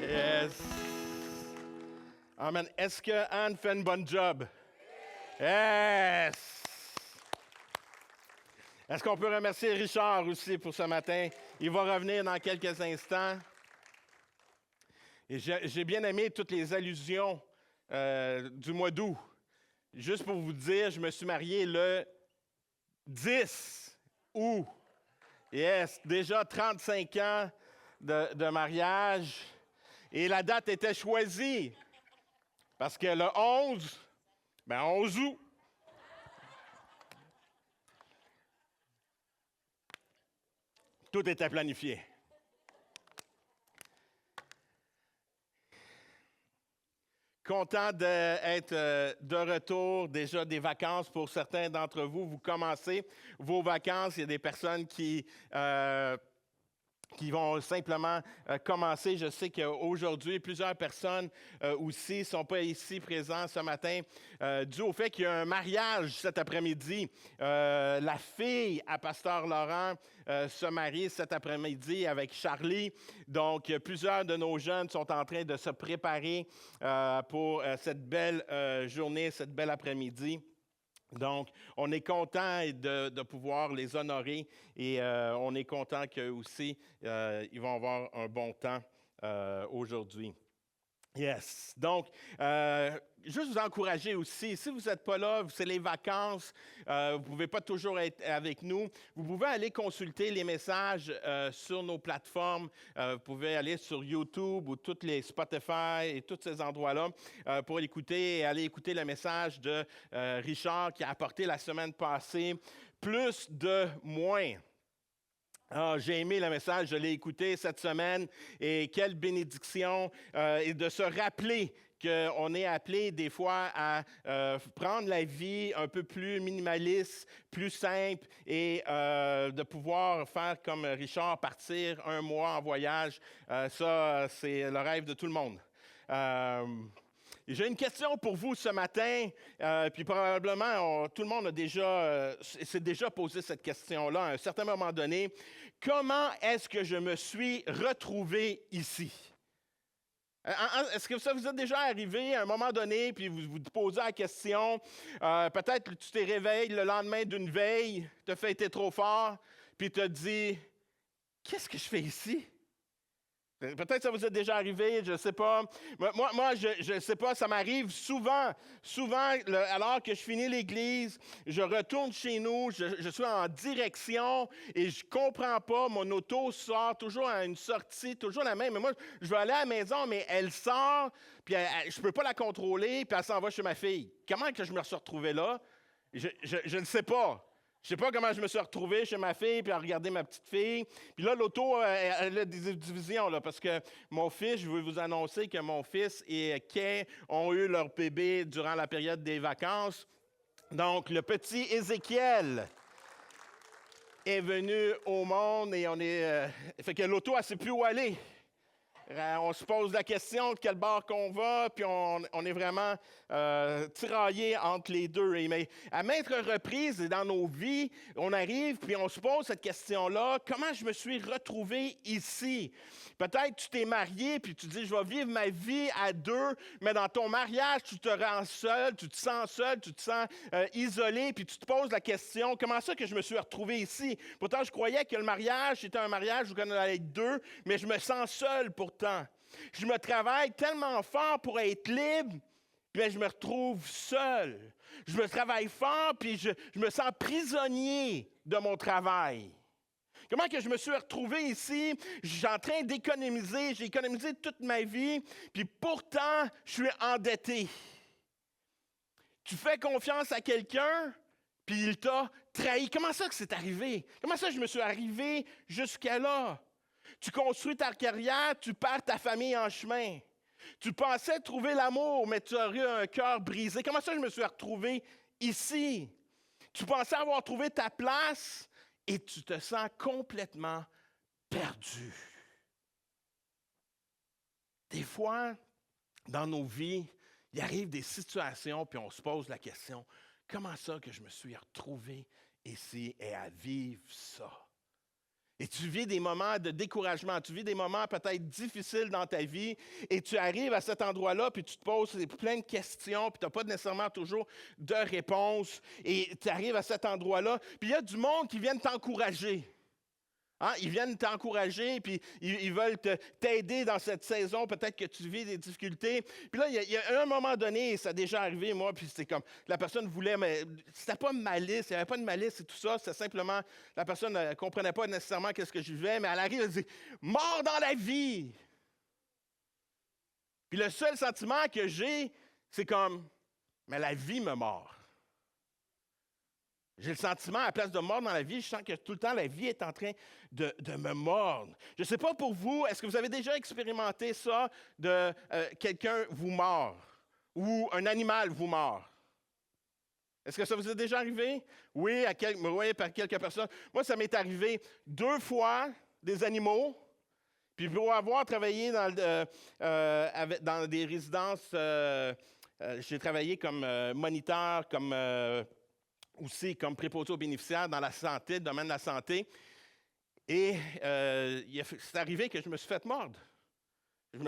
Yes. Amen. Est-ce que Anne fait une bonne job? Yes. Est-ce qu'on peut remercier Richard aussi pour ce matin? Il va revenir dans quelques instants. Et j'ai bien aimé toutes les allusions du mois d'août. Juste pour vous dire, je me suis marié le 10 août. Yes, déjà 35 ans de mariage. Et la date était choisie parce que le 11 août. Tout était planifié. Content d'être de retour, déjà des vacances pour certains d'entre vous. Vous commencez vos vacances. Il y a des personnes qui vont simplement commencer. Je sais qu'aujourd'hui, plusieurs personnes aussi ne sont pas ici présentes ce matin dû au fait qu'il y a un mariage cet après-midi. La fille à Pasteur Laurent se marie cet après-midi avec Charlie. Donc, plusieurs de nos jeunes sont en train de se préparer pour cette belle journée, cette belle après-midi. Donc, on est content de pouvoir les honorer et on est content qu'eux aussi, ils vont avoir un bon temps aujourd'hui. Yes. Donc, juste vous encourager aussi, si vous n'êtes pas là, c'est les vacances, vous ne pouvez pas toujours être avec nous, vous pouvez aller consulter les messages sur nos plateformes, vous pouvez aller sur YouTube ou toutes les Spotify et tous ces endroits-là pour écouter et aller écouter le message de Richard qui a apporté la semaine passée, plus de moins. Ah, j'ai aimé le message, je l'ai écouté cette semaine et quelle bénédiction et de se rappeler qu'on est appelé des fois à prendre la vie un peu plus minimaliste, plus simple et de pouvoir faire comme Richard, partir un mois en voyage. Ça, c'est le rêve de tout le monde. J'ai une question pour vous ce matin, puis probablement tout le monde s'est déjà posé cette question-là à un certain moment donné. Comment est-ce que je me suis retrouvé ici? Est-ce que ça vous est déjà arrivé à un moment donné, puis vous vous posez la question, peut-être que tu t'es réveillé le lendemain d'une veille, tu as fêté trop fort, puis tu te dis, qu'est-ce que je fais ici? Peut-être que ça vous est déjà arrivé, je ne sais pas. Moi, je ne sais pas, ça m'arrive souvent. Souvent, alors que je finis l'église, je retourne chez nous, je suis en direction et je ne comprends pas. Mon auto sort toujours à une sortie, toujours la même. Mais moi, je vais aller à la maison, mais elle sort, puis je ne peux pas la contrôler, puis elle s'en va chez ma fille. Comment que je me suis retrouvé là? Je ne sais pas. Je ne sais pas comment je me suis retrouvé chez ma fille, puis à regarder ma petite fille. Puis là, l'auto, elle a des divisions, là, parce que mon fils, je veux vous annoncer que mon fils et Kay ont eu leur bébé durant la période des vacances. Donc, le petit Ézéchiel est venu au monde et fait que l'auto, elle ne sait plus où aller. On se pose la question de quel bord qu'on va, puis on est vraiment tiraillé entre les deux. Mais à maintes reprises dans nos vies, on arrive, puis on se pose cette question-là, comment je me suis retrouvé ici? Peut-être tu t'es marié, puis tu dis, je vais vivre ma vie à deux, mais dans ton mariage, tu te rends seul, tu te sens isolé, puis tu te poses la question, comment ça que je me suis retrouvé ici? Pourtant, je croyais que le mariage, c'était un mariage où on allait être deux, mais je me sens seul pourtant. Je me travaille tellement fort pour être libre, puis je me retrouve seul. Je me travaille fort, puis je me sens prisonnier de mon travail. Comment que je me suis retrouvé ici? Je suis en train d'économiser. J'ai économisé toute ma vie, puis pourtant, je suis endetté. Tu fais confiance à quelqu'un, puis il t'a trahi. Comment ça que c'est arrivé? Comment ça je me suis arrivé jusqu'à là? Tu construis ta carrière, tu perds ta famille en chemin. Tu pensais trouver l'amour, mais tu as eu un cœur brisé. Comment ça je me suis retrouvé ici? Tu pensais avoir trouvé ta place et tu te sens complètement perdu. Des fois, dans nos vies, il arrive des situations, puis on se pose la question, comment ça que je me suis retrouvé ici et à vivre ça? Et tu vis des moments de découragement, tu vis des moments peut-être difficiles dans ta vie, et tu arrives à cet endroit-là, puis tu te poses plein de questions, puis tu n'as pas nécessairement toujours de réponse, et tu arrives à cet endroit-là, puis il y a du monde qui vient t'encourager. Hein? Ils viennent t'encourager, puis ils veulent t'aider dans cette saison. Peut-être que tu vis des difficultés. Puis là, il y a un moment donné, ça a déjà arrivé, moi, puis c'était comme, la personne voulait, mais c'était pas malice, il n'y avait pas de malice et tout ça. C'était simplement, la personne ne comprenait pas nécessairement qu'est-ce que je vivais, mais elle arrive, elle dit, mort dans la vie. Puis le seul sentiment que j'ai, c'est comme, mais la vie me mord. J'ai le sentiment, à la place de mordre dans la vie, je sens que tout le temps, la vie est en train de me mordre. Je ne sais pas pour vous, est-ce que vous avez déjà expérimenté ça, de quelqu'un vous mord ou un animal vous mord? Est-ce que ça vous est déjà arrivé? Oui, oui, par quelques personnes. Moi, ça m'est arrivé 2 fois, des animaux. Puis pour avoir travaillé dans des résidences, j'ai travaillé comme moniteur, comme... aussi comme préposé aux bénéficiaires dans la santé, le domaine de la santé. Et c'est arrivé que je me suis fait mordre.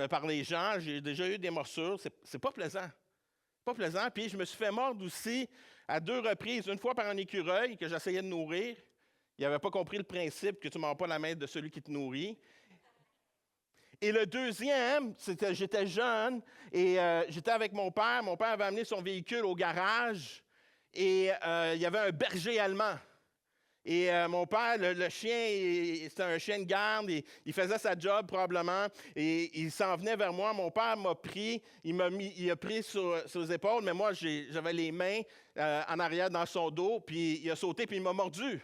Par les gens, j'ai déjà eu des morsures. C'est pas plaisant. Pas plaisant. Puis je me suis fait mordre aussi à 2 reprises. Une fois par un écureuil que j'essayais de nourrir. Il n'avait pas compris le principe que tu ne mords pas la main de celui qui te nourrit. Et le deuxième, j'étais jeune et j'étais avec mon père. Mon père avait amené son véhicule au garage. Et il y avait un berger allemand. Et mon père, le chien, c'était un chien de garde, il faisait sa job probablement, et il s'en venait vers moi. Mon père m'a pris, il a pris sur les épaules, mais moi, j'avais les mains en arrière dans son dos, puis il a sauté, puis il m'a mordu.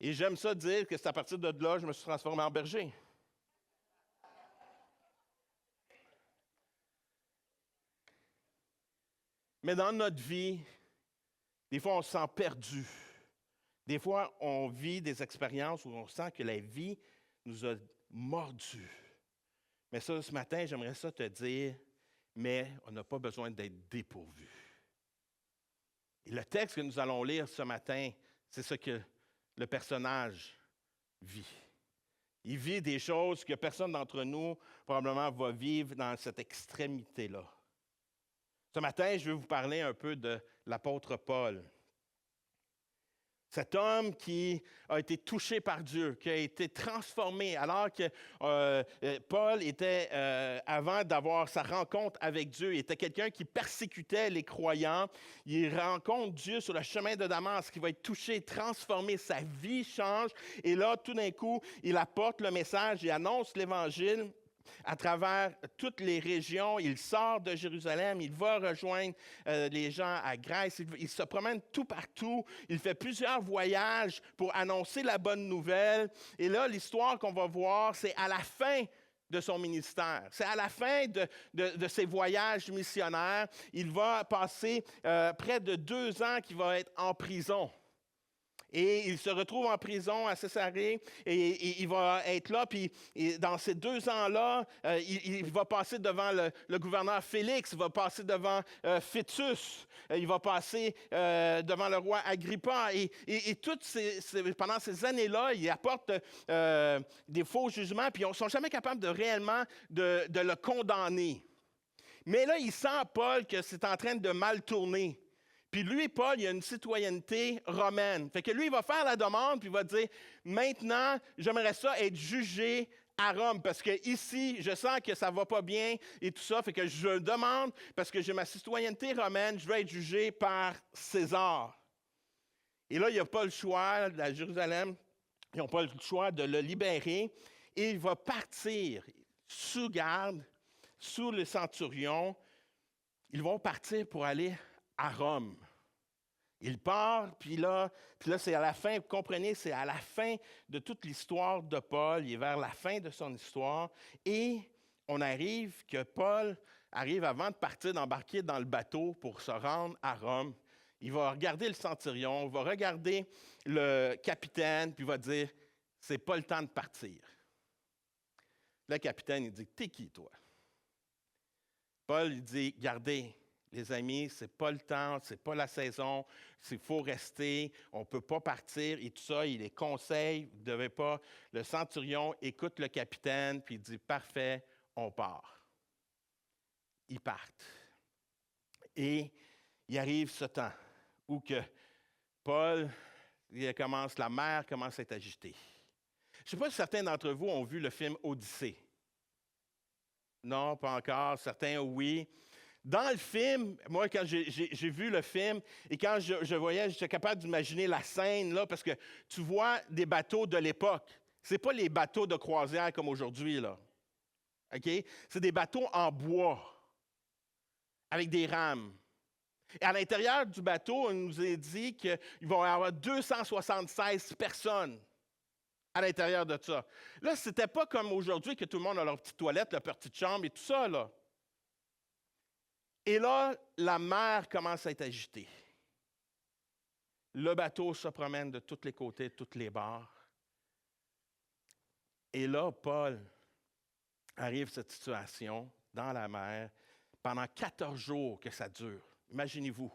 Et j'aime ça dire que c'est à partir de là, je me suis transformé en berger. Mais dans notre vie, des fois, on se sent perdu. Des fois, on vit des expériences où on sent que la vie nous a mordus. Mais ça, ce matin, j'aimerais ça te dire, mais on n'a pas besoin d'être dépourvu. Et le texte que nous allons lire ce matin, c'est ce que le personnage vit. Il vit des choses que personne d'entre nous probablement va vivre dans cette extrémité-là. Ce matin, je vais vous parler un peu de l'apôtre Paul. Cet homme qui a été touché par Dieu, qui a été transformé, alors que Paul était, avant d'avoir sa rencontre avec Dieu, il était quelqu'un qui persécutait les croyants. Il rencontre Dieu sur le chemin de Damas, qui va être touché, transformé, sa vie change. Et là, tout d'un coup, il apporte le message, il annonce l'Évangile à travers toutes les régions. Il sort de Jérusalem, il va rejoindre les gens à Grèce, il se promène tout partout, il fait plusieurs voyages pour annoncer la bonne nouvelle. Et là, l'histoire qu'on va voir, c'est à la fin de son ministère. C'est à la fin de ses voyages missionnaires. Il va passer près de 2 ans qu'il va être en prison. Et il se retrouve en prison à Césarée et il va être là. Puis dans ces 2 ans-là, il va passer devant le gouverneur Félix, il va passer devant Fétus, il va passer devant le roi Agrippa. Et pendant ces années-là, il apporte des faux jugements, puis ils ne sont jamais capables de réellement de le condamner. Mais là, il sent, Paul, que c'est en train de mal tourner. Puis lui, Paul, il a une citoyenneté romaine. Fait que lui, il va faire la demande, puis il va dire, maintenant, j'aimerais ça être jugé à Rome, parce que ici, je sens que ça ne va pas bien et tout ça. Fait que je demande, parce que j'ai ma citoyenneté romaine, je veux être jugé par César. Et là, il n'a pas le choix, à Jérusalem, ils n'ont pas le choix de le libérer. Et il va partir sous garde, sous le centurion. Ils vont partir pour aller à Rome. Il part, puis là, c'est à la fin, vous comprenez, c'est à la fin de toute l'histoire de Paul, il est vers la fin de son histoire, et on arrive que Paul arrive avant de partir, d'embarquer dans le bateau pour se rendre à Rome. Il va regarder le centurion, il va regarder le capitaine, puis il va dire, c'est pas le temps de partir. Le capitaine, il dit, t'es qui, toi? Paul, il dit, gardez, les amis, ce n'est pas le temps, ce n'est pas la saison, il faut rester, on ne peut pas partir et tout ça. Il les conseille, vous ne devez pas. Le centurion écoute le capitaine, puis il dit, parfait, on part. Ils partent. Et il arrive ce temps où que Paul, la mer commence à être agitée. Je ne sais pas si certains d'entre vous ont vu le film Odyssée. Non, pas encore. Certains, oui. Dans le film, moi, quand j'ai vu le film et quand je voyais, j'étais capable d'imaginer la scène, là, parce que tu vois des bateaux de l'époque. Ce n'est pas les bateaux de croisière comme aujourd'hui, là. OK? C'est des bateaux en bois, avec des rames. Et à l'intérieur du bateau, on nous a dit qu'il va y avoir 276 personnes à l'intérieur de ça. Là, ce n'était pas comme aujourd'hui que tout le monde a leur petite toilette, leur petite chambre et tout ça, là. Et là, la mer commence à être agitée. Le bateau se promène de tous les côtés, de tous les bords. Et là, Paul arrive à cette situation dans la mer pendant 14 jours que ça dure. Imaginez-vous,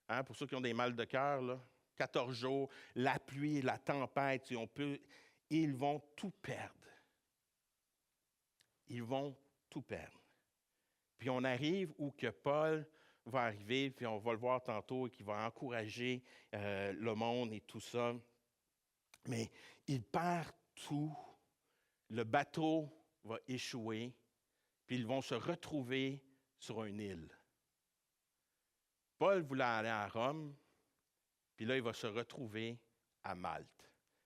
hein, pour ceux qui ont des mal de cœur, là, 14 jours, la pluie, la tempête, ils vont tout perdre. Ils vont tout perdre. Puis on arrive où que Paul va arriver, puis on va le voir tantôt, et qu'il va encourager le monde et tout ça. Mais il perd tout. Le bateau va échouer, puis ils vont se retrouver sur une île. Paul voulait aller à Rome, puis là, il va se retrouver à Malte.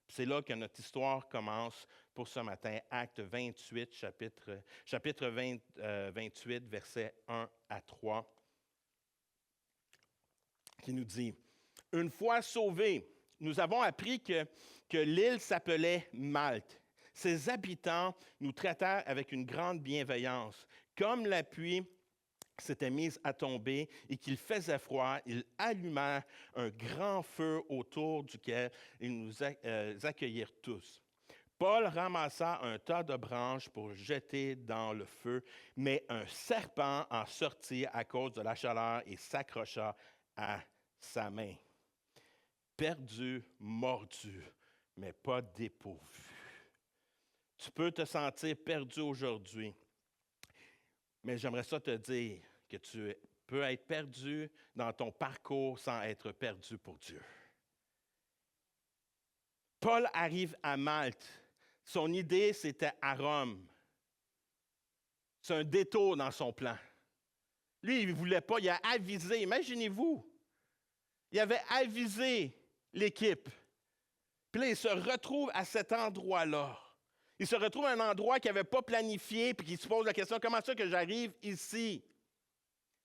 Puis c'est là que notre histoire commence pour ce matin, Acte 28, chapitre 28, versets 1 à 3, qui nous dit, « Une fois sauvés, nous avons appris que l'île s'appelait Malte. Ses habitants nous traitèrent avec une grande bienveillance. Comme la pluie s'était mise à tomber et qu'il faisait froid, ils allumèrent un grand feu autour duquel ils nous accueillirent tous. Paul ramassa un tas de branches pour jeter dans le feu, mais un serpent en sortit à cause de la chaleur et s'accrocha à sa main. Perdu, mordu, mais pas dépourvu. Tu peux te sentir perdu aujourd'hui, mais j'aimerais ça te dire que tu peux être perdu dans ton parcours sans être perdu pour Dieu. Paul arrive à Malte. Son idée, c'était à Rome. C'est un détour dans son plan. Lui, il ne voulait pas, il a avisé, imaginez-vous, il avait avisé l'équipe. Puis là, il se retrouve à cet endroit-là. Il se retrouve à un endroit qu'il n'avait pas planifié, puis qu'il se pose la question, comment ça que j'arrive ici?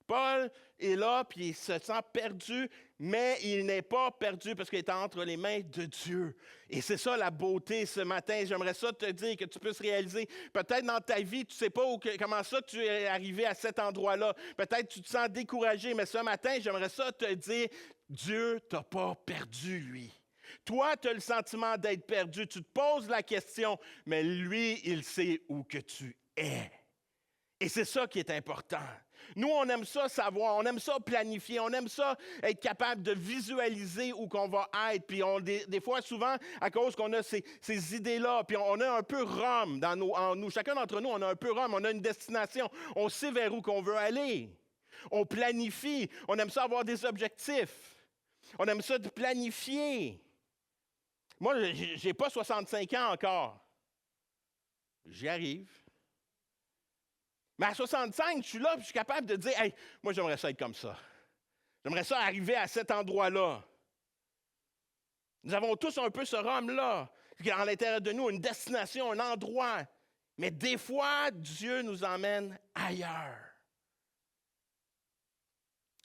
Paul est là, puis il se sent perdu, mais il n'est pas perdu parce qu'il est entre les mains de Dieu. Et c'est ça la beauté ce matin. J'aimerais ça te dire que tu puisses réaliser, peut-être dans ta vie, tu ne sais pas comment ça tu es arrivé à cet endroit-là. Peut-être tu te sens découragé, mais ce matin, j'aimerais ça te dire, Dieu ne t'a pas perdu, lui. Toi, tu as le sentiment d'être perdu. Tu te poses la question, mais lui, il sait où que tu es. Et c'est ça qui est important. Nous, on aime ça savoir, on aime ça planifier, on aime ça être capable de visualiser où qu'on va être. Puis des fois, souvent, à cause qu'on a ces idées-là, puis on a un peu Rome en nous. Chacun d'entre nous, on a un peu Rome, on a une destination. On sait vers où qu'on veut aller. On planifie, on aime ça avoir des objectifs. On aime ça de planifier. Moi, je n'ai pas 65 ans encore. J'y arrive. Mais à 65, je suis là et je suis capable de dire, « Hey, moi, j'aimerais ça être comme ça. J'aimerais ça arriver à cet endroit-là. » Nous avons tous un peu ce Rome-là, qui est à l'intérieur de nous, une destination, un endroit. Mais des fois, Dieu nous emmène ailleurs.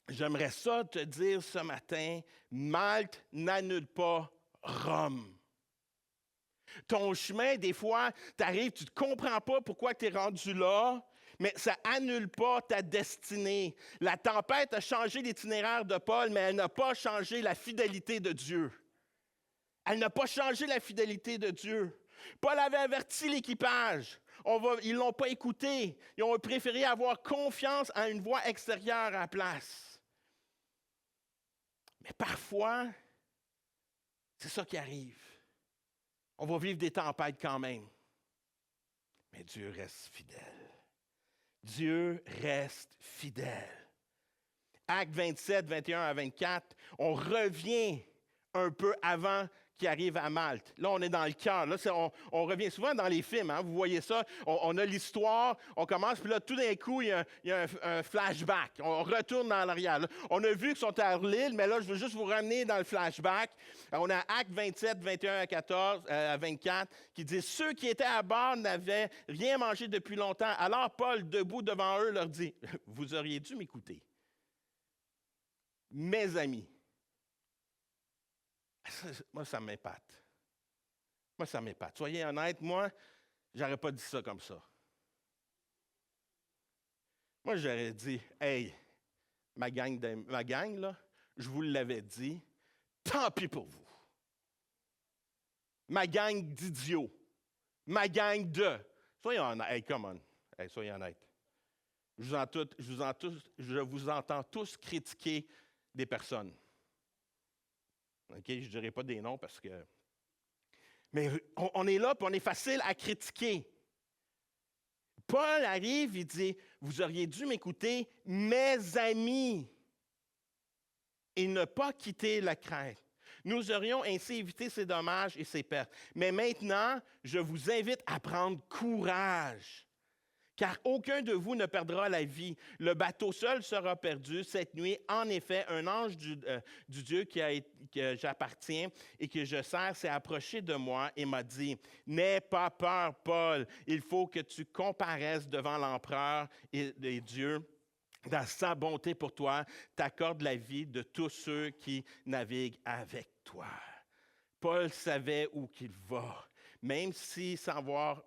J'aimerais ça te dire ce matin, Malte n'annule pas Rome. Ton chemin, des fois, tu arrives, tu ne comprends pas pourquoi tu es rendu là, mais ça annule pas ta destinée. La tempête a changé l'itinéraire de Paul, mais elle n'a pas changé la fidélité de Dieu. Elle n'a pas changé la fidélité de Dieu. Paul avait averti l'équipage. Ils ne l'ont pas écouté. Ils ont préféré avoir confiance à une voix extérieure à la place. Mais parfois, c'est ça qui arrive. On va vivre des tempêtes quand même. Mais Dieu reste fidèle. Dieu reste fidèle. Actes 27, 21 à 24, on revient un peu avant qu'il arrive à Malte. Là, on est dans le cœur. Là, on revient souvent dans les films. Hein? Vous voyez ça. On a l'histoire, on commence, puis là, tout d'un coup, il y a un flashback. On retourne dans l'arrière. Là, on a vu qu'ils sont à l'île, mais là, je veux juste vous ramener dans le flashback. On a Actes 27, 21 à 24, qui dit « Ceux qui étaient à bord n'avaient rien mangé depuis longtemps. Alors Paul, debout devant eux, leur dit « Vous auriez dû m'écouter. Mes amis. » Moi, ça m'épate. Soyez honnêtes, moi, j'aurais pas dit ça comme ça. Moi, j'aurais dit, hey, ma gang, là, je vous l'avais dit, tant pis pour vous. Ma gang d'idiots. Ma gang de. Soyez honnêtes. Hey, come on. Hey, soyez honnêtes. Je vous entends tous critiquer des personnes. OK, je ne dirai pas des noms parce que... Mais on est là, puis on est facile à critiquer. Paul arrive, il dit, « Vous auriez dû m'écouter, mes amis, et ne pas quitter la Crète. Nous aurions ainsi évité ces dommages et ces pertes. Mais maintenant, je vous invite à prendre courage. Car aucun de vous ne perdra la vie. Le bateau seul sera perdu cette nuit. En effet, un ange du Dieu que j'appartiens et que je sers s'est approché de moi et m'a dit, « N'aie pas peur, Paul. Il faut que tu comparaisses devant l'empereur et Dieu. Dans sa bonté pour toi, t'accorde la vie de tous ceux qui naviguent avec toi. » Paul savait où qu'il va, même si savoir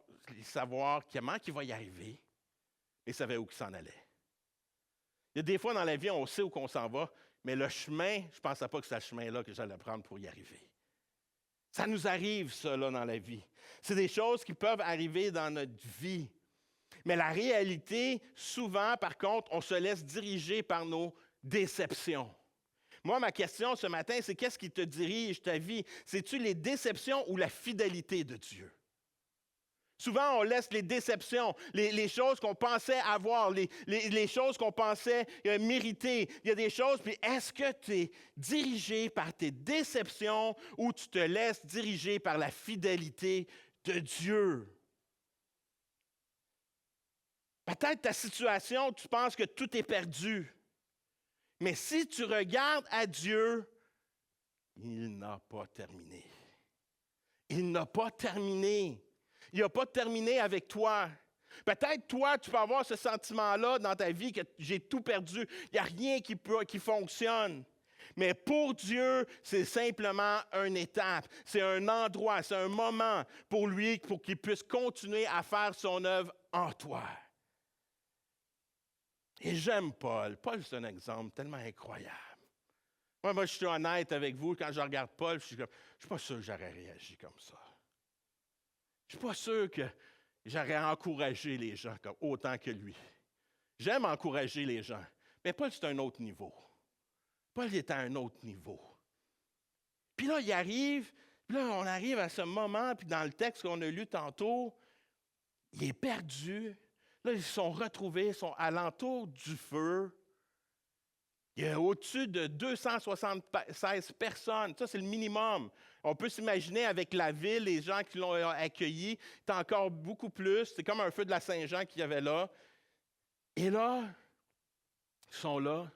comment il va y arriver, il savait où il s'en allait. Il y a des fois dans la vie, on sait où qu'on s'en va, mais le chemin, je ne pensais pas que c'est le chemin-là que j'allais prendre pour y arriver. Ça nous arrive, ça, là, dans la vie. C'est des choses qui peuvent arriver dans notre vie. Mais la réalité, souvent, par contre, on se laisse diriger par nos déceptions. Moi, ma question ce matin, c'est qu'est-ce qui te dirige ta vie? C'est-tu les déceptions ou la fidélité de Dieu? Souvent, on laisse les déceptions, les choses qu'on pensait avoir, les choses qu'on pensait mériter. Il y a des choses, puis est-ce que tu es dirigé par tes déceptions ou tu te laisses diriger par la fidélité de Dieu? Peut-être ta situation, tu penses que tout est perdu. Mais si tu regardes à Dieu, il n'a pas terminé. Il n'a pas terminé. Il n'a pas terminé avec toi. Peut-être toi, tu peux avoir ce sentiment-là dans ta vie que j'ai tout perdu. Il n'y a rien qui fonctionne. Mais pour Dieu, c'est simplement une étape. C'est un endroit, c'est un moment pour lui, pour qu'il puisse continuer à faire son œuvre en toi. Et j'aime Paul. Paul, c'est un exemple tellement incroyable. Moi, je suis honnête avec vous. Quand je regarde Paul, je ne suis pas sûr que j'aurais réagi comme ça. Je ne suis pas sûr que j'aurais encouragé les gens autant que lui. J'aime encourager les gens. Mais Paul, c'est un autre niveau. Paul est à un autre niveau. Puis là, il arrive, puis là, on arrive à ce moment, puis dans le texte qu'on a lu tantôt, il est perdu. Là, ils sont retrouvés, ils sont alentour du feu. Il y a au-dessus de 276 personnes. Ça, c'est le minimum. On peut s'imaginer avec la ville, les gens qui l'ont accueilli, c'est encore beaucoup plus. C'est comme un feu de la Saint-Jean qu'il y avait là. Et là, ils sont là,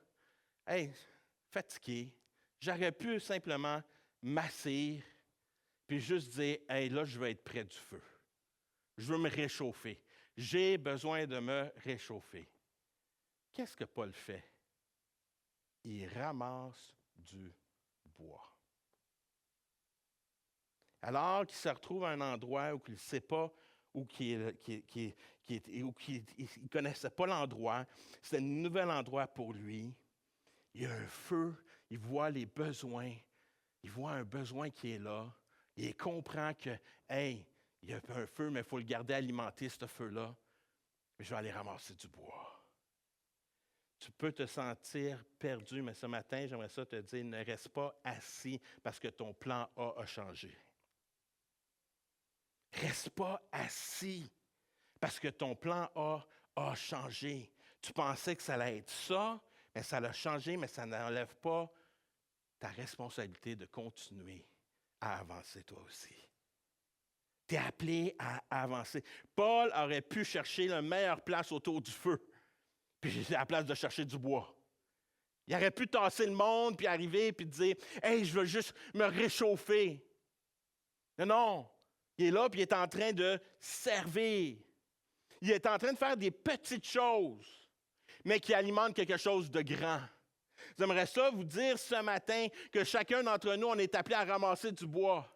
hey, fatigués. J'aurais pu simplement m'asseoir puis juste dire, hey, là, je vais être près du feu. Je veux me réchauffer. J'ai besoin de me réchauffer. Qu'est-ce que Paul fait? Il ramasse du bois. Alors qu'il se retrouve à un endroit où il ne sait pas, où il ne connaissait pas l'endroit, c'est un nouvel endroit pour lui. Il y a un feu, il voit les besoins, il voit un besoin qui est là, il comprend que, hey, Il y a un feu, mais il faut le garder alimenté, ce feu-là. Mais je vais aller ramasser du bois. Tu peux te sentir perdu, mais ce matin, j'aimerais ça te dire, ne reste pas assis parce que ton plan A a changé. Reste pas assis parce que ton plan A a changé. Tu pensais que ça allait être ça, mais ça l'a changé, mais ça n'enlève pas ta responsabilité de continuer à avancer toi aussi. Tu es appelé à avancer. Paul aurait pu chercher la meilleure place autour du feu, puis à la place de chercher du bois. Il aurait pu tasser le monde, puis arriver, puis dire « Hey, je veux juste me réchauffer. » Non. Il est là, puis il est en train de servir. Il est en train de faire des petites choses, mais qui alimentent quelque chose de grand. J'aimerais ça vous dire ce matin que chacun d'entre nous, on est appelé à ramasser du bois.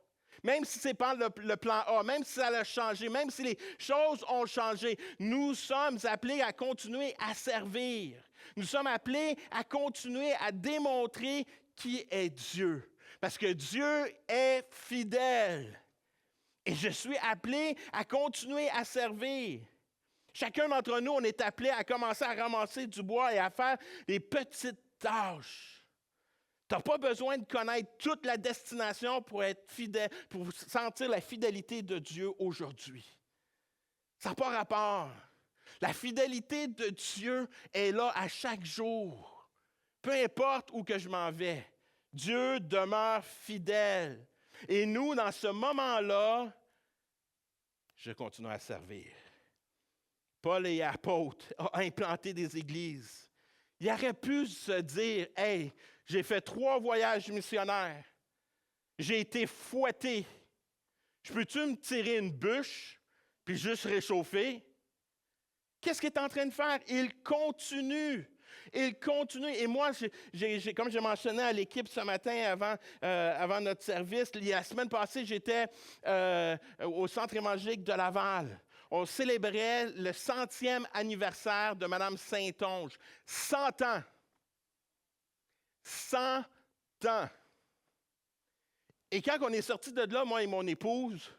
Même si ce n'est pas le plan A, même si ça a changé, même si les choses ont changé, nous sommes appelés à continuer à servir. Nous sommes appelés à continuer à démontrer qui est Dieu. Parce que Dieu est fidèle. Et je suis appelé à continuer à servir. Chacun d'entre nous, on est appelé à commencer à ramasser du bois et à faire des petites tâches. Tu n'as pas besoin de connaître toute la destination pour être fidèle, pour sentir la fidélité de Dieu aujourd'hui. Ça n'a pas rapport. La fidélité de Dieu est là à chaque jour. Peu importe où que je m'en vais, Dieu demeure fidèle. Et nous, dans ce moment-là, je continue à servir. Paul est apôtre, a implanté des églises. Il aurait pu se dire, « Hey, j'ai fait 3 voyages missionnaires. J'ai été fouetté. Je peux-tu me tirer une bûche puis juste réchauffer? » Qu'est-ce qu'il est en train de faire? Il continue. Il continue. Et moi, comme je mentionnais à l'équipe ce matin avant notre service, la semaine passée, j'étais au centre évangélique de Laval. On célébrait le 100e anniversaire de Mme Saint-Onge. 100 ans. 100 ans. Et quand on est sorti de là, moi et mon épouse,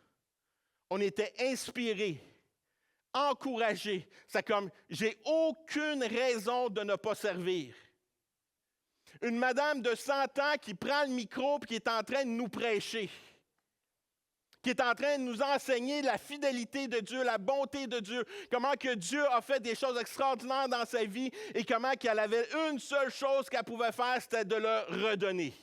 on était inspirés, encouragés. C'est comme, j'ai aucune raison de ne pas servir. Une madame de 100 ans qui prend le micro et qui est en train de nous prêcher, qui est en train de nous enseigner la fidélité de Dieu, la bonté de Dieu, comment que Dieu a fait des choses extraordinaires dans sa vie et comment qu'elle avait une seule chose qu'elle pouvait faire, c'était de le redonner.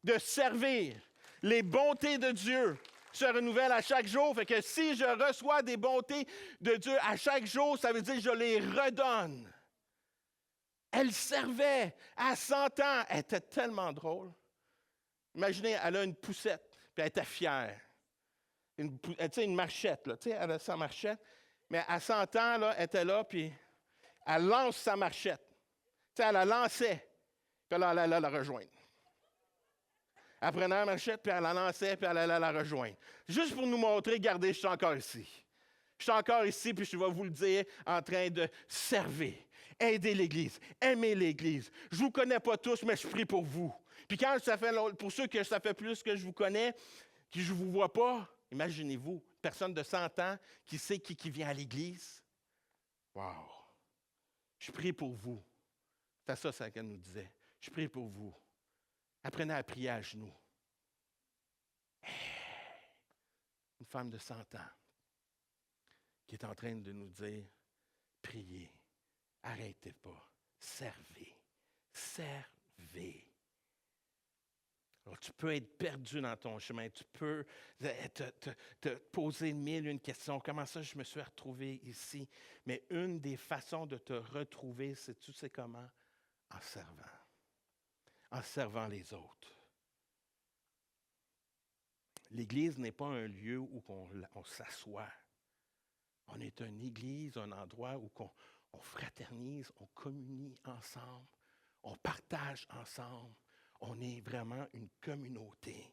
De servir. Les bontés de Dieu se renouvellent à chaque jour. Fait que si je reçois des bontés de Dieu à chaque jour, ça veut dire que je les redonne. Elle servait à 100 ans. Elle était tellement drôle. Imaginez, elle a une poussette. Puis elle était fière. Une marchette, là, elle a sa marchette. Mais à 100 ans, là, elle était là, puis elle lance sa marchette. Elle la lançait, puis elle allait la rejoindre. Elle prenait la marchette, puis elle la lançait, puis elle allait la rejoindre. Juste pour nous montrer, regardez, je suis encore ici. Je suis encore ici, puis je vais vous le dire, en train de servir, aider l'Église, aimer l'Église. Je ne vous connais pas tous, mais je prie pour vous. Puis quand ça fait, pour ceux que ça fait plus que je vous connais, que je ne vous vois pas, imaginez-vous, une personne de 100 ans qui sait qui vient à l'Église. Wow! Je prie pour vous. C'est ça qu'elle nous disait. Je prie pour vous. Apprenez à prier à genoux. Une femme de 100 ans qui est en train de nous dire, priez, arrêtez pas, servez, servez. Alors, tu peux être perdu dans ton chemin, tu peux te poser 1001 questions. Comment ça, je me suis retrouvé ici? Mais une des façons de te retrouver, tu sais comment? En servant. En servant les autres. L'Église n'est pas un lieu où on s'assoit. On est une Église, un endroit où on fraternise, on communie ensemble, on partage ensemble. On est vraiment une communauté.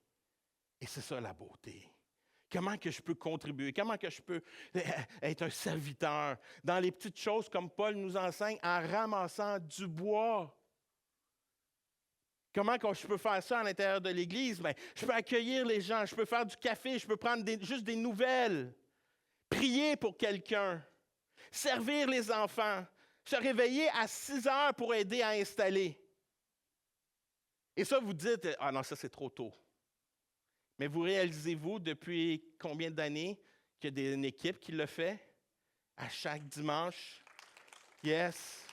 Et c'est ça la beauté. Comment que je peux contribuer? Comment que je peux être un serviteur dans les petites choses comme Paul nous enseigne en ramassant du bois? Je peux faire ça à l'intérieur de l'Église? Bien, je peux accueillir les gens, je peux faire du café, je peux prendre juste des nouvelles, prier pour quelqu'un, servir les enfants, se réveiller à 6 heures pour aider à installer. Et ça, vous dites, ah non, ça c'est trop tôt. Mais vous réalisez-vous depuis combien d'années qu'il y a une équipe qui le fait? À chaque dimanche. Yes.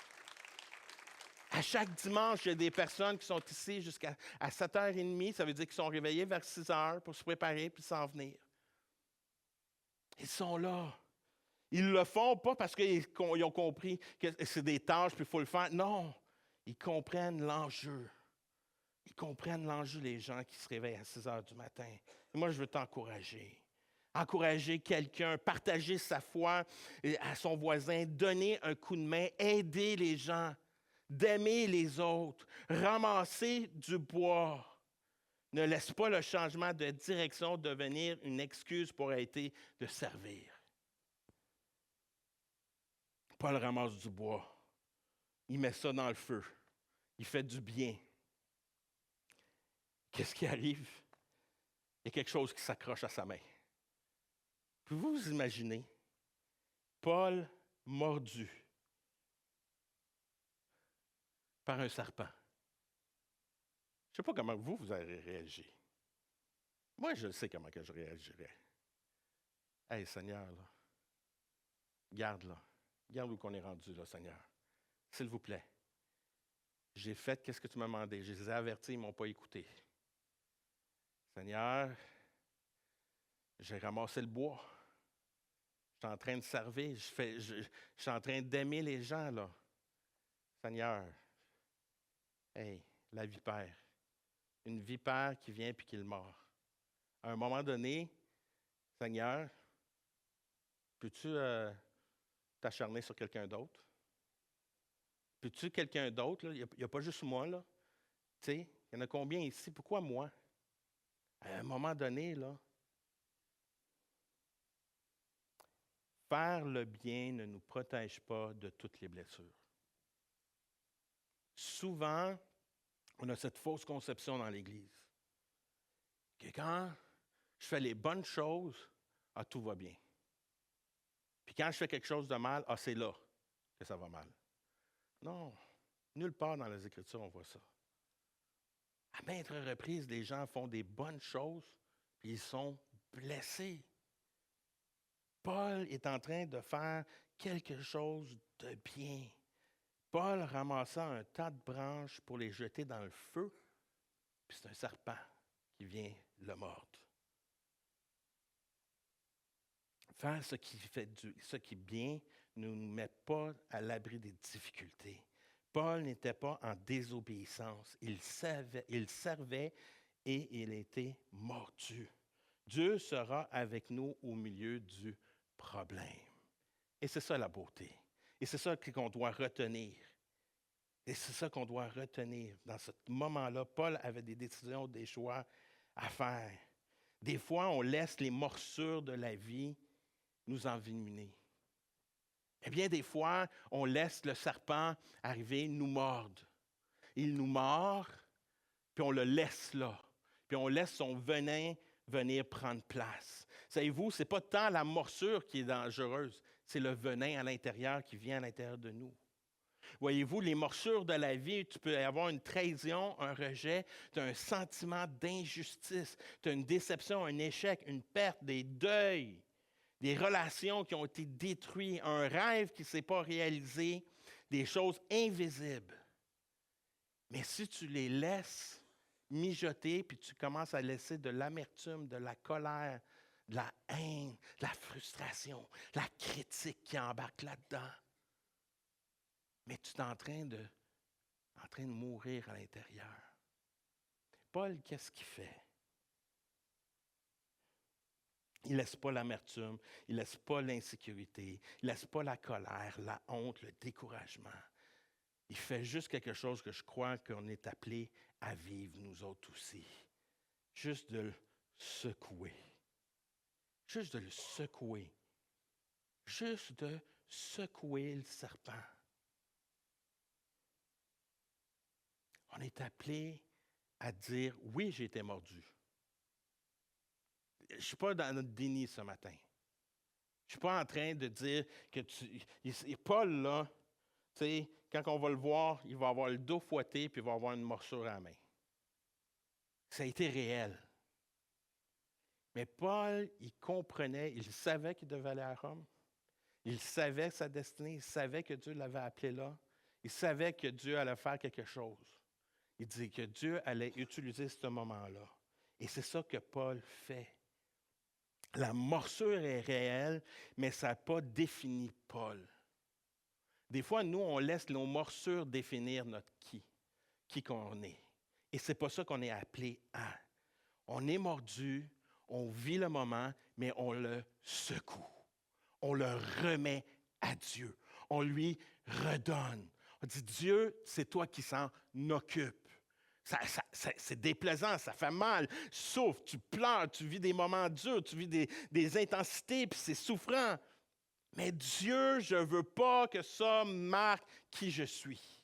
À chaque dimanche, il y a des personnes qui sont ici jusqu'à 7h30. Ça veut dire qu'ils sont réveillés vers 6 heures pour se préparer puis s'en venir. Ils sont là. Ils le font pas parce qu'ils ont compris que c'est des tâches puis il faut le faire. Non, ils comprennent l'enjeu. Ils comprennent l'enjeu, les gens qui se réveillent à 6 heures du matin. Et moi, je veux t'encourager. Encourager quelqu'un, partager sa foi à son voisin, donner un coup de main, aider les gens, d'aimer les autres, ramasser du bois. Ne laisse pas le changement de direction devenir une excuse pour arrêter de servir. Paul ramasse du bois. Il met ça dans le feu. Il fait du bien. Qu'est-ce qui arrive? Il y a quelque chose qui s'accroche à sa main. Pouvez-vous vous imaginer? Paul mordu par un serpent. Je ne sais pas comment vous avez réagi. Moi, je sais comment que je réagirais. Hey, Seigneur, là, garde où qu'on est rendu, là, Seigneur. S'il vous plaît. J'ai fait qu'est-ce que tu m'as demandé. Je les ai avertis, ils ne m'ont pas écouté. Seigneur, j'ai ramassé le bois. Je suis en train de servir. Je suis en train d'aimer les gens, là. Seigneur, hey, la vipère. Une vipère qui vient puis qui le mord. À un moment donné, Seigneur, peux-tu t'acharner sur quelqu'un d'autre? Peux-tu quelqu'un d'autre? Il n'y a pas juste moi, là. Tu sais, il y en a combien ici? Pourquoi moi? À un moment donné, là, faire le bien ne nous protège pas de toutes les blessures. Souvent, on a cette fausse conception dans l'Église que quand je fais les bonnes choses, tout va bien. Puis quand je fais quelque chose de mal, c'est là que ça va mal. Non, nulle part dans les Écritures on voit ça. À maintes reprises, les gens font des bonnes choses, puis ils sont blessés. Paul est en train de faire quelque chose de bien. Paul ramassa un tas de branches pour les jeter dans le feu, puis c'est un serpent qui vient le mordre. Faire ce qui est bien ne nous met pas à l'abri des difficultés. Paul n'était pas en désobéissance. Il servait et il était mordu. Dieu sera avec nous au milieu du problème. Et c'est ça la beauté. Et c'est ça qu'on doit retenir. Et c'est ça qu'on doit retenir. Dans ce moment-là, Paul avait des décisions, des choix à faire. Des fois, on laisse les morsures de la vie nous envenimer. Eh bien, des fois, on laisse le serpent arriver, nous mordre. Il nous mord, puis on le laisse là. Puis on laisse son venin venir prendre place. Savez-vous, ce n'est pas tant la morsure qui est dangereuse, c'est le venin à l'intérieur qui vient à l'intérieur de nous. Voyez-vous, les morsures de la vie, tu peux avoir une trahison, un rejet, tu as un sentiment d'injustice, tu as une déception, un échec, une perte, des deuils, des relations qui ont été détruites, un rêve qui ne s'est pas réalisé, des choses invisibles. Mais si tu les laisses mijoter, puis tu commences à laisser de l'amertume, de la colère, de la haine, de la frustration, la critique qui embarque là-dedans, mais tu es en train de mourir à l'intérieur. Paul, qu'est-ce qu'il fait? Il ne laisse pas l'amertume, il ne laisse pas l'insécurité, il ne laisse pas la colère, la honte, le découragement. Il fait juste quelque chose que je crois qu'on est appelé à vivre, nous autres aussi. Juste de le secouer. Juste de le secouer. Juste de secouer le serpent. On est appelé à dire, oui, j'ai été mordu. Je ne suis pas dans notre déni ce matin. Je ne suis pas en train de dire que Paul, là, tu sais, quand on va le voir, il va avoir le dos fouetté puis il va avoir une morsure à la main. Ça a été réel. Mais Paul, il comprenait, il savait qu'il devait aller à Rome. Il savait sa destinée, il savait que Dieu l'avait appelé là. Il savait que Dieu allait faire quelque chose. Il dit que Dieu allait utiliser ce moment-là. Et c'est ça que Paul fait. La morsure est réelle, mais ça n'a pas défini Paul. Des fois, nous, on laisse nos morsures définir notre qui qu'on est. Et ce n'est pas ça qu'on est appelé à. On est mordu, on vit le moment, mais on le secoue. On le remet à Dieu. On lui redonne. On dit, Dieu, c'est toi qui s'en occupe. C'est déplaisant, ça fait mal. Souffre, tu pleures, tu vis des moments durs, tu vis des intensités, puis c'est souffrant. Mais Dieu, je ne veux pas que ça marque qui je suis.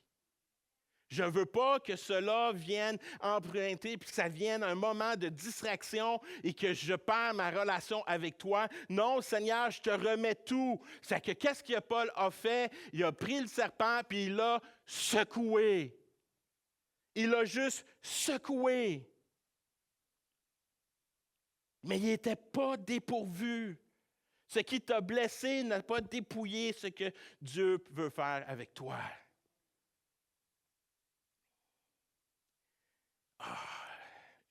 Je ne veux pas que cela vienne emprunter, puis que ça vienne un moment de distraction et que je perds ma relation avec toi. Non, Seigneur, je te remets tout. C'est que qu'est-ce que Paul a fait? Il a pris le serpent, puis il l'a secoué. Il l'a juste secoué. Mais il n'était pas dépourvu. Ce qui t'a blessé n'a pas dépouillé ce que Dieu veut faire avec toi.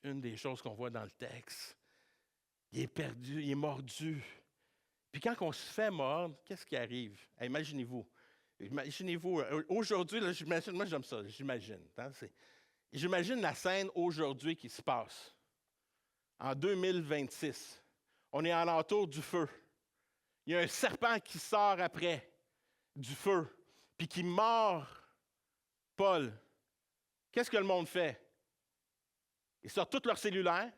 Une des choses qu'on voit dans le texte, il est perdu, il est mordu. Puis quand on se fait mordre, qu'est-ce qui arrive? Imaginez-vous. Imaginez-vous, aujourd'hui, là, j'imagine, moi j'aime ça, j'imagine. Hein, j'imagine la scène aujourd'hui qui se passe. En 2026, on est alentour du feu. Il y a un serpent qui sort après du feu, puis qui mord Paul. Qu'est-ce que le monde fait? Ils sortent tous leurs cellulaires,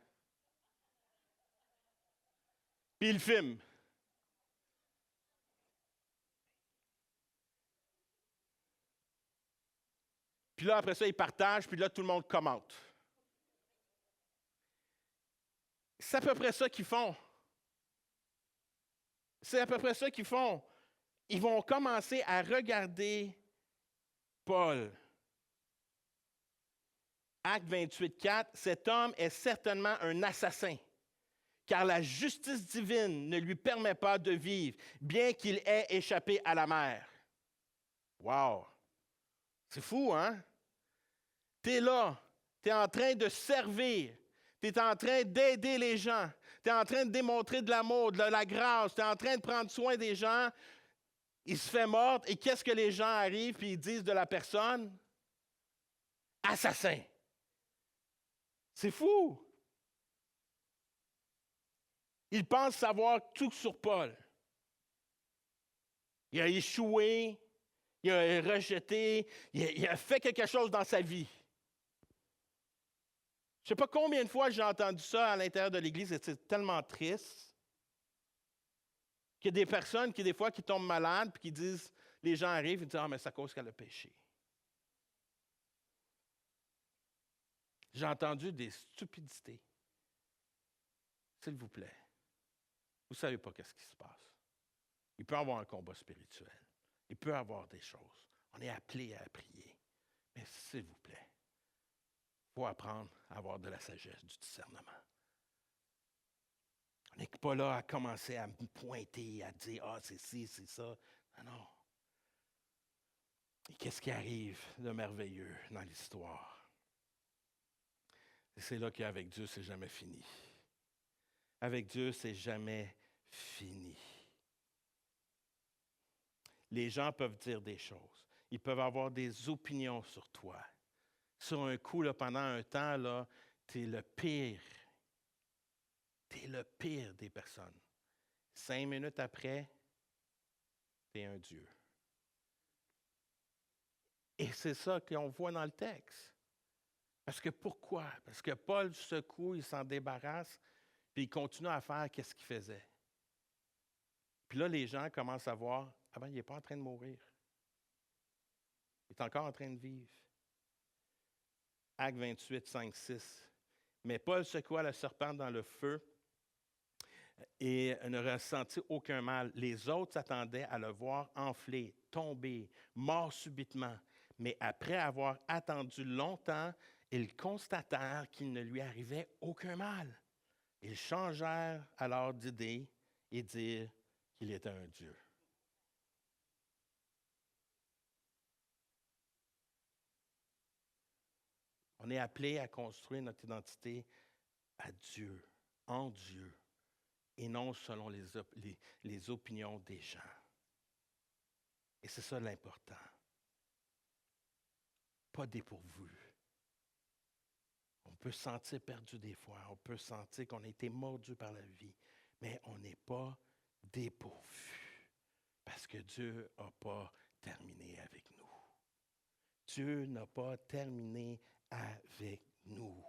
puis ils filment. Puis là, après ça, ils partagent, puis là, tout le monde commente. C'est à peu près ça qu'ils font. C'est à peu près ça qu'ils font. Ils vont commencer à regarder Paul. Acte 28, 4, cet homme est certainement un assassin, car la justice divine ne lui permet pas de vivre, bien qu'il ait échappé à la mer. Wow! C'est fou, hein? Tu es là, tu es en train de servir, tu es en train d'aider les gens, tu es en train de démontrer de l'amour, de la grâce, tu es en train de prendre soin des gens. Il se fait mordre, et qu'est-ce que les gens arrivent et ils disent de la personne? Assassin! C'est fou! Il pense savoir tout sur Paul. Il a échoué, il a rejeté, il a fait quelque chose dans sa vie. Je ne sais pas combien de fois j'ai entendu ça à l'intérieur de l'Église, et c'est tellement triste qu'il y a des personnes qui, des fois, qui tombent malades, puis qui disent, les gens arrivent et disent, ah, mais c'est à cause qu'elle a péché. J'ai entendu des stupidités. S'il vous plaît, vous ne savez pas qu'est-ce qui se passe. Il peut y avoir un combat spirituel. Il peut y avoir des choses. On est appelé à prier. Mais s'il vous plaît, il faut apprendre à avoir de la sagesse, du discernement. On n'est pas là à commencer à me pointer, à dire, ah, c'est ci, c'est ça. Non, non. Et qu'est-ce qui arrive de merveilleux dans l'histoire? Et c'est là qu'avec Dieu, c'est jamais fini. Avec Dieu, c'est jamais fini. Les gens peuvent dire des choses. Ils peuvent avoir des opinions sur toi. Sur un coup, là, pendant un temps, tu es le pire. Tu es le pire des personnes. 5 minutes après, tu es un Dieu. Et c'est ça qu'on voit dans le texte. Parce que pourquoi? Parce que Paul secoue, il s'en débarrasse, puis il continue à faire ce qu'il faisait. Puis là, les gens commencent à voir, ah ben, il n'est pas en train de mourir. Il est encore en train de vivre. Actes 28, 5, 6. Mais Paul secoua le serpent dans le feu et ne ressentit aucun mal. Les autres s'attendaient à le voir enfler, tomber, mort subitement. Mais après avoir attendu longtemps, ils constatèrent qu'il ne lui arrivait aucun mal. Ils changèrent alors d'idée et dirent qu'il était un Dieu. On est appelé à construire notre identité à Dieu, en Dieu, et non selon les opinions des gens. Et c'est ça l'important. Pas dépourvu. On peut se sentir perdu des fois, on peut sentir qu'on a été mordu par la vie, mais on n'est pas dépourvu parce que Dieu n'a pas terminé avec nous. Dieu n'a pas terminé avec nous.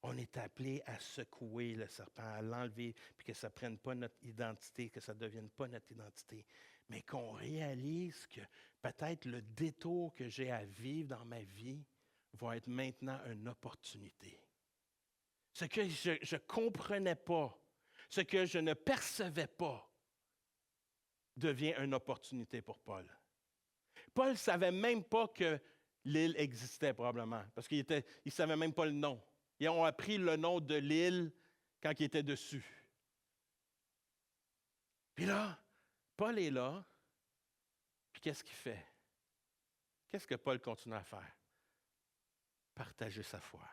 On est appelé à secouer le serpent, à l'enlever, puis que ça ne prenne pas notre identité, que ça ne devienne pas notre identité, mais qu'on réalise que peut-être le détour que j'ai à vivre dans ma vie va être maintenant une opportunité. Ce que je ne comprenais pas, ce que je ne percevais pas, devient une opportunité pour Paul. Paul ne savait même pas que l'île existait probablement, parce qu'il ne savait même pas le nom. Ils ont appris le nom de l'île quand il était dessus. Puis là, Paul est là, puis qu'est-ce qu'il fait? Qu'est-ce que Paul continue à faire? Partager sa foi.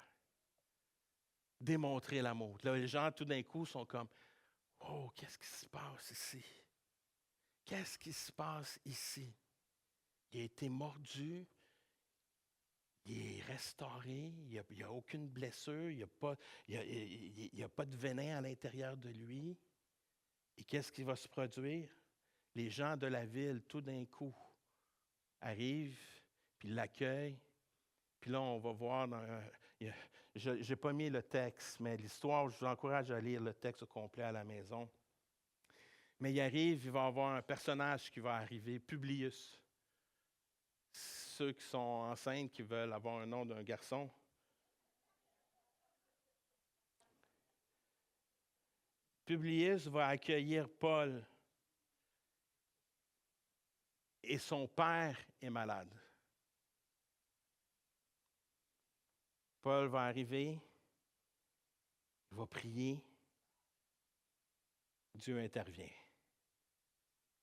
Démontrer l'amour. Là, les gens, tout d'un coup, sont comme, « Oh, qu'est-ce qui se passe ici? Qu'est-ce qui se passe ici? » Il a été mordu, il est restauré, il n'y a aucune blessure, il n'y a pas de venin à l'intérieur de lui. Et qu'est-ce qui va se produire? Les gens de la ville, tout d'un coup, arrivent, puis l'accueillent. Puis là, on va voir, je n'ai pas mis le texte, mais l'histoire, je vous encourage à lire le texte au complet à la maison. Mais il arrive, il va y avoir un personnage qui va arriver, Publius. Ceux qui sont enceintes, qui veulent avoir un nom d'un garçon. Publius va accueillir Paul et son père est malade. Paul va arriver, il va prier, Dieu intervient,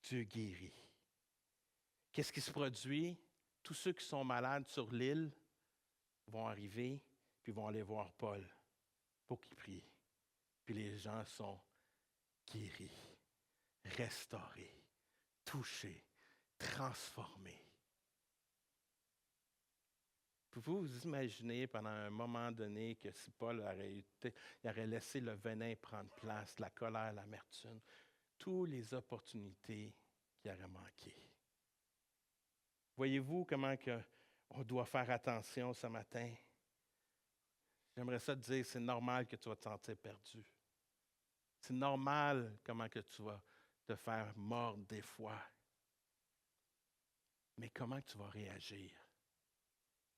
Dieu guérit. Qu'est-ce qui se produit? Tous ceux qui sont malades sur l'île vont arriver, puis vont aller voir Paul pour qu'il prie. Puis les gens sont guéris, restaurés, touchés, transformés. Pouvez-vous vous imaginer pendant un moment donné que si Paul aurait laissé le venin prendre place, la colère, l'amertume, toutes les opportunités qui auraient manqué. Voyez-vous comment on doit faire attention ce matin? J'aimerais ça te dire, c'est normal que tu vas te sentir perdu. C'est normal comment que tu vas te faire mordre des fois. Mais comment tu vas réagir?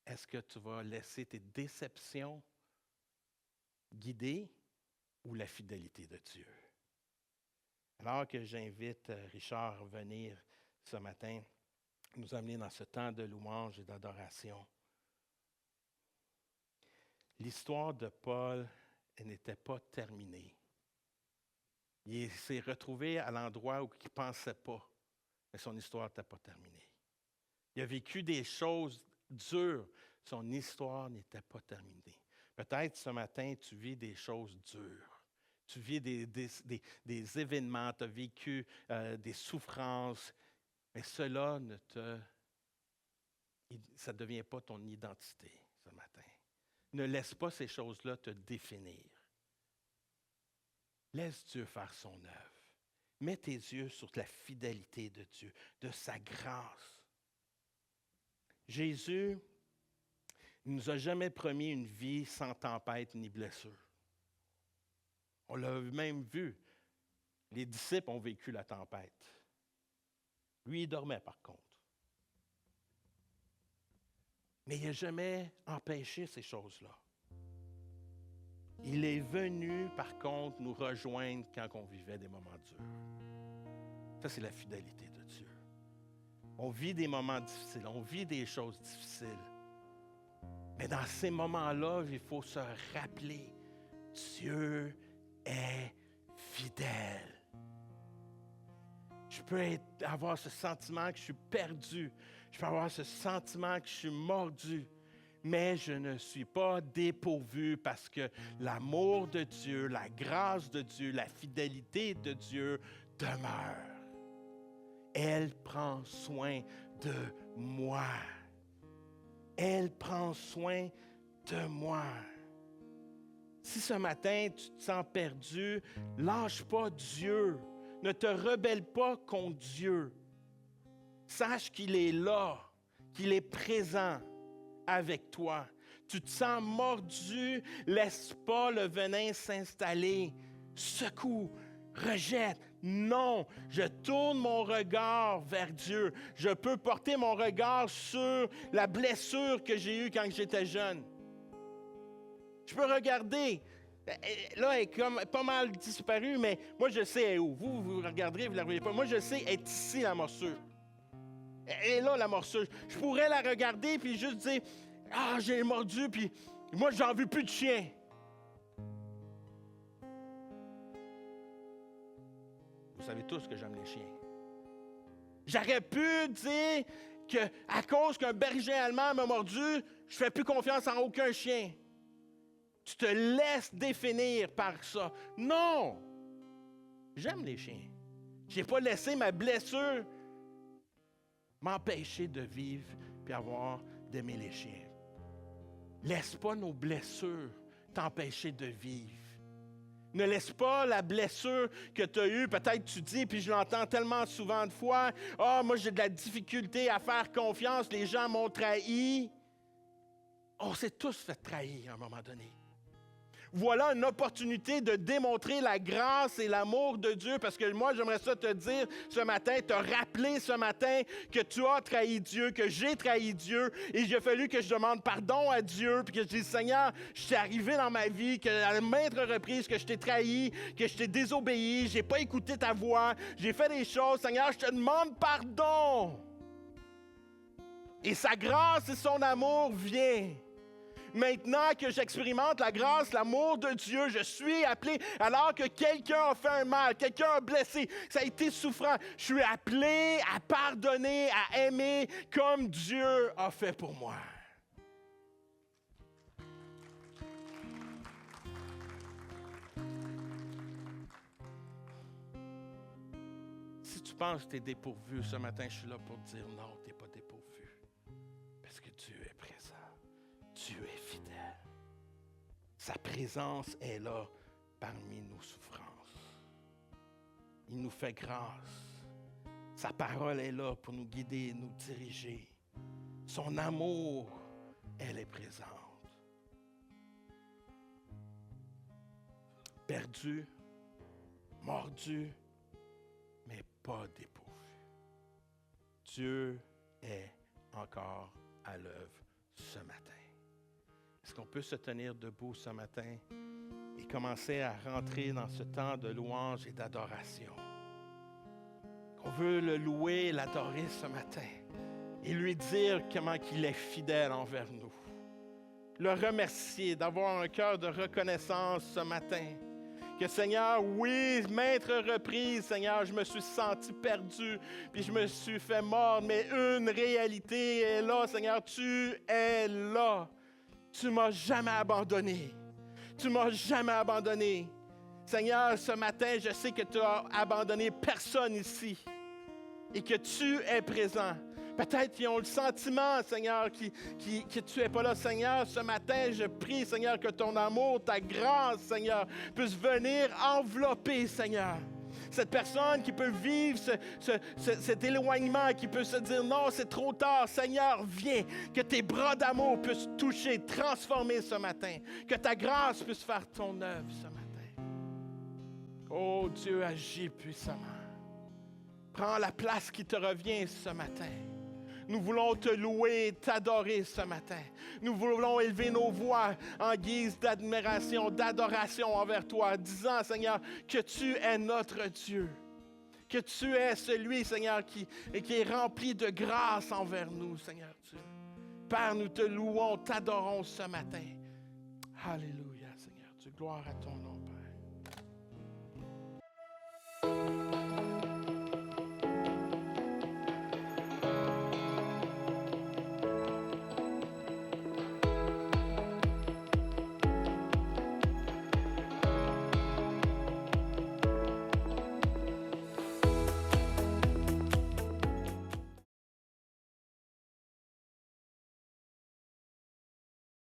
Est-ce que tu vas laisser tes déceptions guider ou la fidélité de Dieu? Alors que j'invite Richard à venir ce matin, nous amener dans ce temps de louange et d'adoration. L'histoire de Paul, elle n'était pas terminée. Il s'est retrouvé à l'endroit où il ne pensait pas, mais son histoire n'était pas terminée. Il a vécu des choses dures, son histoire n'était pas terminée. Peut-être ce matin, tu vis des choses dures. Tu vis des événements, tu as vécu des souffrances, mais cela ça ne devient pas ton identité ce matin. Ne laisse pas ces choses-là te définir. Laisse Dieu faire son œuvre. Mets tes yeux sur la fidélité de Dieu, de sa grâce. Jésus ne nous a jamais promis une vie sans tempête ni blessure. On l'a même vu. Les disciples ont vécu la tempête. Lui, il dormait par contre. Mais il n'a jamais empêché ces choses-là. Il est venu, par contre, nous rejoindre quand on vivait des moments durs. Ça, c'est la fidélité de Dieu. On vit des moments difficiles, on vit des choses difficiles. Mais dans ces moments-là, il faut se rappeler, Dieu est fidèle. Je peux avoir ce sentiment que je suis perdu. Je peux avoir ce sentiment que je suis mordu. Mais je ne suis pas dépourvu parce que l'amour de Dieu, la grâce de Dieu, la fidélité de Dieu demeure. Elle prend soin de moi. Elle prend soin de moi. Si ce matin, tu te sens perdu, lâche pas Dieu. Ne te rebelle pas contre Dieu. Sache qu'il est là, qu'il est présent avec toi. Tu te sens mordu, laisse pas le venin s'installer. Secoue, rejette. Non, je tourne mon regard vers Dieu. Je peux porter mon regard sur la blessure que j'ai eue quand j'étais jeune. Je peux regarder. Là, elle est comme pas mal disparue, mais moi, je sais elle est où. Vous regarderez, vous ne la voyez pas. Moi, je sais, elle est ici, la morsure. Elle est là, la morsure. Je pourrais la regarder puis juste dire, « Ah, j'ai mordu, puis moi, j'en veux plus de chien. » Vous savez tous que j'aime les chiens. J'aurais pu dire qu'à cause qu'un berger allemand m'a mordu, je ne fais plus confiance en aucun chien. Tu te laisses définir par ça. Non! J'aime les chiens. Je n'ai pas laissé ma blessure m'empêcher de vivre et d'aimer les chiens. Laisse pas nos blessures t'empêcher de vivre. Ne laisse pas la blessure que tu as eue, peut-être tu dis, puis je l'entends tellement souvent de fois, « Ah, moi j'ai de la difficulté à faire confiance, les gens m'ont trahi. » On s'est tous fait trahir à un moment donné. Voilà une opportunité de démontrer la grâce et l'amour de Dieu, parce que moi, j'aimerais ça te dire ce matin, te rappeler ce matin que tu as trahi Dieu, que j'ai trahi Dieu, et il a fallu que je demande pardon à Dieu, puis que je dise, Seigneur, je suis arrivé dans ma vie, à maintes reprises, que je t'ai trahi, que je t'ai désobéi, je n'ai pas écouté ta voix, j'ai fait des choses, Seigneur, je te demande pardon. Et sa grâce et son amour viennent. Maintenant que j'expérimente la grâce, l'amour de Dieu, je suis appelé, alors que quelqu'un a fait un mal, quelqu'un a blessé, ça a été souffrant, je suis appelé à pardonner, à aimer comme Dieu a fait pour moi. Si tu penses que tu es dépourvu, ce matin, je suis là pour te dire non, tu n'es pas dépourvu. Parce que Dieu est présent. Dieu est fidèle. Sa présence est là parmi nos souffrances. Il nous fait grâce. Sa parole est là pour nous guider, nous diriger. Son amour, elle est présente. Perdu, mordu, mais pas dépourvu. Dieu est encore à l'œuvre ce matin. Est-ce qu'on peut se tenir debout ce matin et commencer à rentrer dans ce temps de louange et d'adoration? On veut le louer, l'adorer ce matin et lui dire comment il est fidèle envers nous. Le remercier, d'avoir un cœur de reconnaissance ce matin. Que Seigneur, oui, maintes reprises, Seigneur, je me suis senti perdu, puis je me suis fait mordre, mais une réalité est là, Seigneur, tu es là. Tu ne m'as jamais abandonné. Tu ne m'as jamais abandonné. Seigneur, ce matin, je sais que tu n'as abandonné personne ici et que tu es présent. Peut-être qu'ils ont le sentiment, Seigneur, que tu n'es pas là. Seigneur, ce matin, je prie, Seigneur, que ton amour, ta grâce, Seigneur, puisse venir envelopper, Seigneur. Cette personne qui peut vivre cet éloignement, qui peut se dire, non, c'est trop tard. Seigneur, viens, que tes bras d'amour puissent toucher, transformer ce matin. Que ta grâce puisse faire ton œuvre ce matin. Oh, Dieu, agis puissamment. Prends la place qui te revient ce matin. Nous voulons te louer, t'adorer ce matin. Nous voulons élever nos voix en guise d'admiration, d'adoration envers toi, disant, Seigneur, que tu es notre Dieu. Que tu es celui, Seigneur, qui est rempli de grâce envers nous, Seigneur Dieu. Père, nous te louons, t'adorons ce matin. Alléluia, Seigneur Dieu. Gloire à ton nom.